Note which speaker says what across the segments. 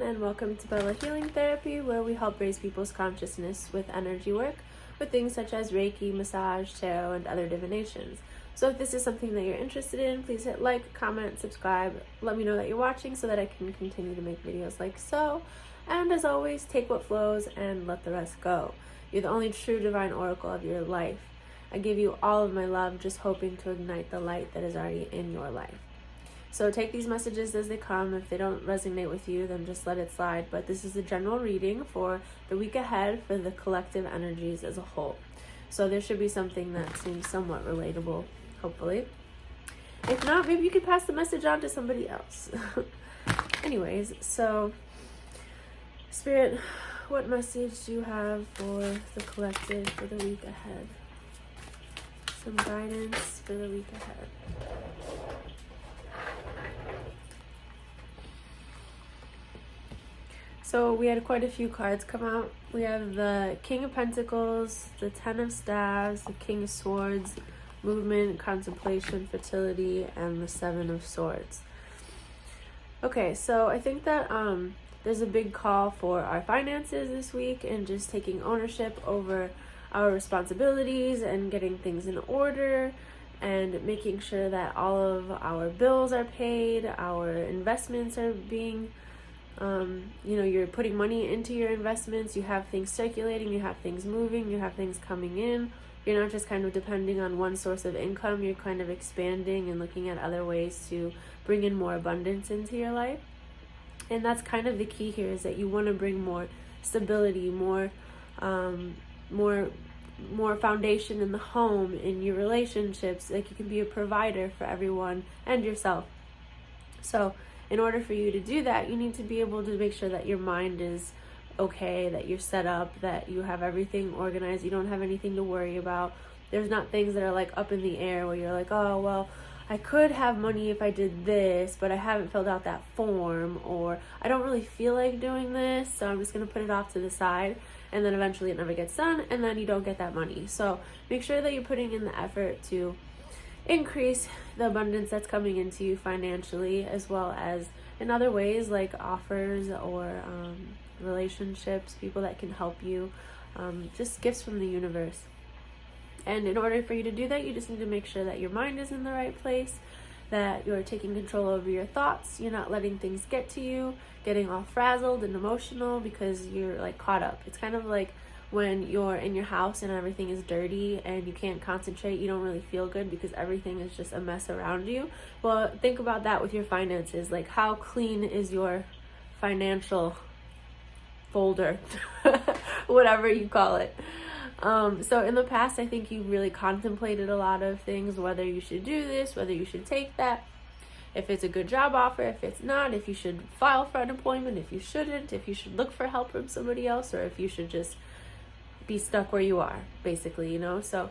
Speaker 1: everyone, and welcome to Bella Healing Therapy, where we help raise people's consciousness with energy work with things such as Reiki, massage, tarot, and other divinations. So if this is something that you're interested in, please hit like, comment, subscribe, let me know that you're watching so that I can continue to make videos like so. And as always, take what flows and let the rest go. You're the only true divine oracle of your life. I give you all of my love, just hoping to ignite the light that is already in your life. So take these messages as they come. If they don't resonate with you, then just let it slide. But this is a general reading for the week ahead for the collective energies as a whole. So there should be something that seems somewhat relatable, hopefully. If not, maybe you could pass the message on to somebody else. Anyways, so Spirit, what message do you have for the collective for the week ahead? Some guidance for the week ahead. So we had quite a few cards come out. We have the King of Pentacles, the Ten of Staves, the King of Swords, Movement, Contemplation, Fertility, and the Seven of Swords. Okay, so I think that there's a big call for our finances this week and just taking ownership over our responsibilities and getting things in order and making sure that all of our bills are paid, our investments are being you're putting money into your investments, you have things circulating, you have things moving, you have things coming in. You're not just kind of depending on one source of income, you're kind of expanding and looking at other ways to bring in more abundance into your life. And that's kind of the key here, is that you want to bring more stability, more foundation in the home, in your relationships. Like, you can be a provider for everyone and yourself. So in order for you to do that, you need to be able to make sure that your mind is okay, that you're set up, that you have everything organized, you don't have anything to worry about. There's not things that are like up in the air where you're like, oh, well, I could have money if I did this, but I haven't filled out that form, or I don't really feel like doing this, so I'm just going to put it off to the side, and then eventually it never gets done, and then you don't get that money. So make sure that you're putting in the effort to increase the abundance that's coming into you financially, as well as in other ways like offers or relationships, people that can help you, just gifts from the universe. And in order for you to do that, you just need to make sure that your mind is in the right place, that you're taking control over your thoughts, you're not letting things get to you, getting all frazzled and emotional because you're like caught up. It's kind of like when you're in your house and everything is dirty and you can't concentrate, you don't really feel good because everything is just a mess around you. Well, think about that with your finances. Like, how clean is your financial folder, whatever you call it. So in the past, I think you really contemplated a lot of things, whether you should do this, whether you should take that, if it's a good job offer, if it's not, if you should file for unemployment, if you shouldn't, if you should look for help from somebody else, or if you should just be stuck where you are, basically, So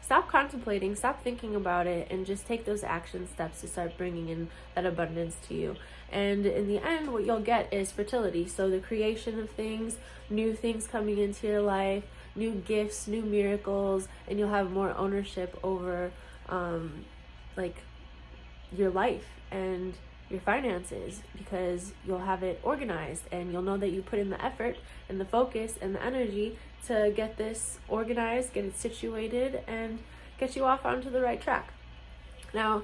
Speaker 1: stop contemplating, stop thinking about it, and just take those action steps to start bringing in that abundance to you. And in the end, what you'll get is fertility. So the creation of things, new things coming into your life, new gifts, new miracles, and you'll have more ownership over your life and your finances, because you'll have it organized and you'll know that you put in the effort and the focus and the energy to get this organized, get it situated, and get you off onto the right track. Now,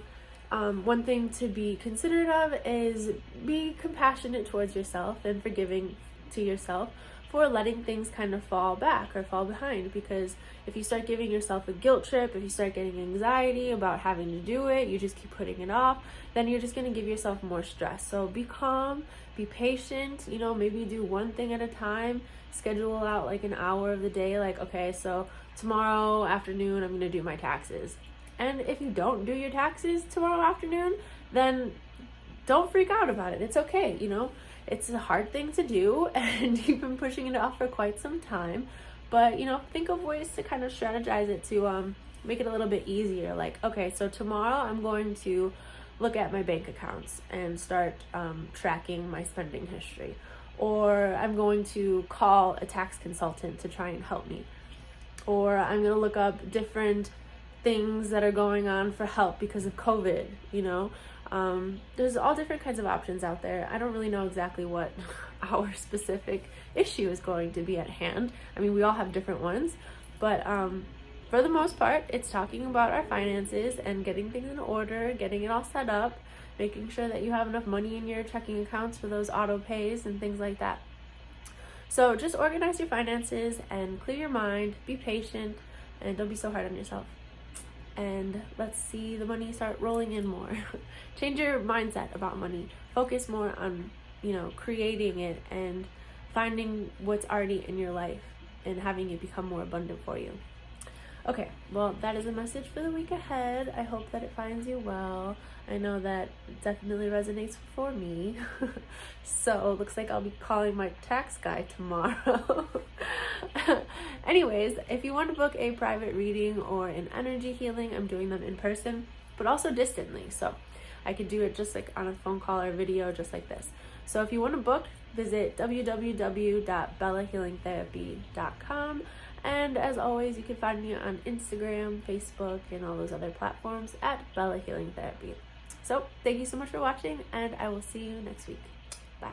Speaker 1: one thing to be considerate of is be compassionate towards yourself and forgiving to yourself for letting things kind of fall back or fall behind, because if you start giving yourself a guilt trip, if you start getting anxiety about having to do it, you just keep putting it off, then you're just going to give yourself more stress. So be calm, be patient, maybe do one thing at a time, schedule out like an hour of the day, like, okay, so tomorrow afternoon I'm going to do my taxes. And if you don't do your taxes tomorrow afternoon, then don't freak out about it. It's okay, It's a hard thing to do, and you've been pushing it off for quite some time. But, think of ways to kind of strategize it to make it a little bit easier. Like, okay, so tomorrow I'm going to look at my bank accounts and start tracking my spending history. Or I'm going to call a tax consultant to try and help me. Or I'm going to look up different things that are going on for help because of COVID, you know. There's all different kinds of options out there. I don't really know exactly what our specific issue is going to be at hand. I mean, we all have different ones, but for the most part, it's talking about our finances and getting things in order, getting it all set up, making sure that you have enough money in your checking accounts for those auto pays and things like that. So just organize your finances and clear your mind, be patient, and don't be so hard on yourself. And let's see the money start rolling in more. Change your mindset about money. Focus more on, creating it and finding what's already in your life and having it become more abundant for you. Okay, well, that is a message for the week ahead. I hope that it finds you well. I know that it definitely resonates for me. So it looks like I'll be calling my tax guy tomorrow. Anyways, if you want to book a private reading or an energy healing, I'm doing them in person, but also distantly. So I could do it just like on a phone call or video, just like this. So if you want to book, visit www.bellahealingtherapy.com. And as always, you can find me on Instagram, Facebook, and all those other platforms at Bella Healing Therapy. So thank you so much for watching, and I will see you next week. Bye.